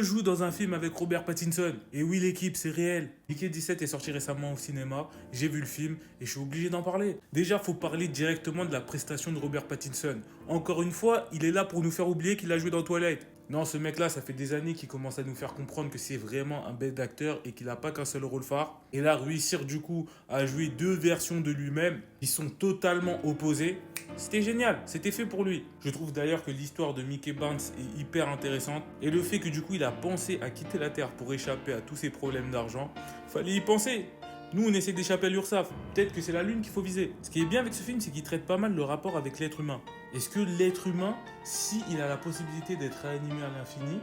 je joue dans un film avec Robert Pattinson. Et oui, l'équipe, c'est réel. Mickey 17 est sorti récemment au cinéma. J'ai vu le film et je suis obligé d'en parler. Déjà, faut parler directement de la prestation de Robert Pattinson. Encore une fois, il est là pour nous faire oublier qu'il a joué dans Twilight. Non, ce mec-là, ça fait des années qu'il commence à nous faire comprendre que c'est vraiment un bête d'acteur et qu'il n'a pas qu'un seul rôle phare. Et là, réussir du coup à jouer deux versions de lui-même qui sont totalement opposées, c'était génial, c'était fait pour lui. Je trouve d'ailleurs que l'histoire de Mickey Barnes est hyper intéressante et le fait que du coup il a pensé à quitter la Terre pour échapper à tous ses problèmes d'argent, fallait y penser. Nous, on essaie d'échapper à l'URSSAF. Peut-être que c'est la Lune qu'il faut viser. Ce qui est bien avec ce film, c'est qu'il traite pas mal le rapport avec l'être humain. Est-ce que l'être humain, s'il a la possibilité d'être réanimé à l'infini,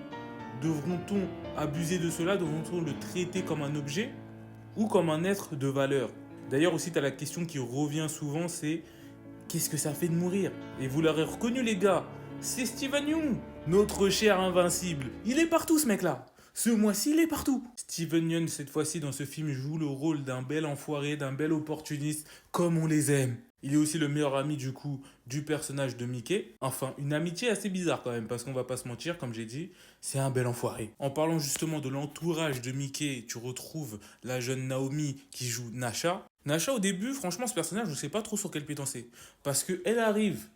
devront-on abuser de cela? Devront-on le traiter comme un objet ou comme un être de valeur? D'ailleurs, aussi, tu as la question qui revient souvent, c'est qu'est-ce que ça fait de mourir? Et vous l'aurez reconnu, les gars, c'est Steven Yeun, notre cher invincible. Il est partout, ce mec-là. Ce mois-ci, il est partout. Steven Yeun, cette fois-ci, dans ce film, joue le rôle d'un bel enfoiré, d'un bel opportuniste, comme on les aime. Il est aussi le meilleur ami, du coup, du personnage de Mickey. Enfin, une amitié assez bizarre quand même, parce qu'on va pas se mentir, comme j'ai dit, c'est un bel enfoiré. En parlant justement de l'entourage de Mickey, tu retrouves la jeune Naomi qui joue Nasha. Nasha, au début, franchement, ce personnage, je ne sais pas trop sur quel pied danser. Parce qu'elle arrive,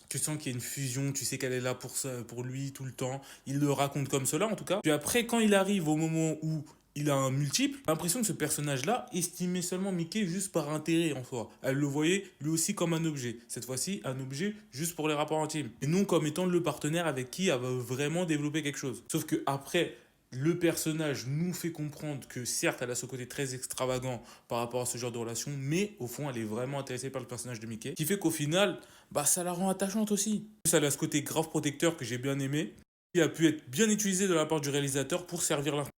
tu sens qu'il y a une fusion, tu sais qu'elle est là pour ça, pour lui tout le temps. Il le raconte comme cela, en tout cas. Puis après, quand il arrive au moment où il a un multiple, j'ai l'impression que ce personnage-là estimait seulement Mickey juste par intérêt en soi. Elle le voyait lui aussi comme un objet. Cette fois-ci, un objet juste pour les rapports intimes. Et non comme étant le partenaire avec qui elle va vraiment développer quelque chose. Sauf que après, le personnage nous fait comprendre que certes, elle a ce côté très extravagant par rapport à ce genre de relation, mais au fond, elle est vraiment intéressée par le personnage de Mickey. Qui fait qu'au final, bah, ça la rend attachante aussi. En plus, elle a ce côté grave protecteur que j'ai bien aimé, qui a pu être bien utilisé de la part du réalisateur pour servir l'intrigue.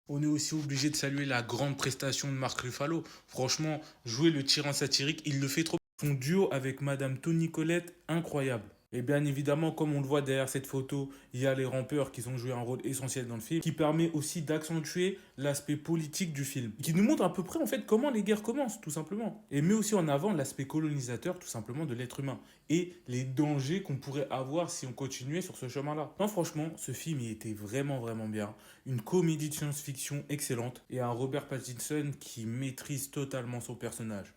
On est aussi obligé de saluer la grande prestation de Marc Ruffalo. Franchement, jouer le tyran satirique, il le fait trop. Son duo avec Madame Toni Collette, incroyable. Et bien évidemment, comme on le voit derrière cette photo, il y a les rampeurs qui ont joué un rôle essentiel dans le film, qui permet aussi d'accentuer l'aspect politique du film, qui nous montre à peu près en fait comment les guerres commencent, tout simplement. Et met aussi en avant l'aspect colonisateur, tout simplement, de l'être humain et les dangers qu'on pourrait avoir si on continuait sur ce chemin-là. Non, franchement, ce film il était vraiment vraiment bien. Une comédie de science-fiction excellente et un Robert Pattinson qui maîtrise totalement son personnage.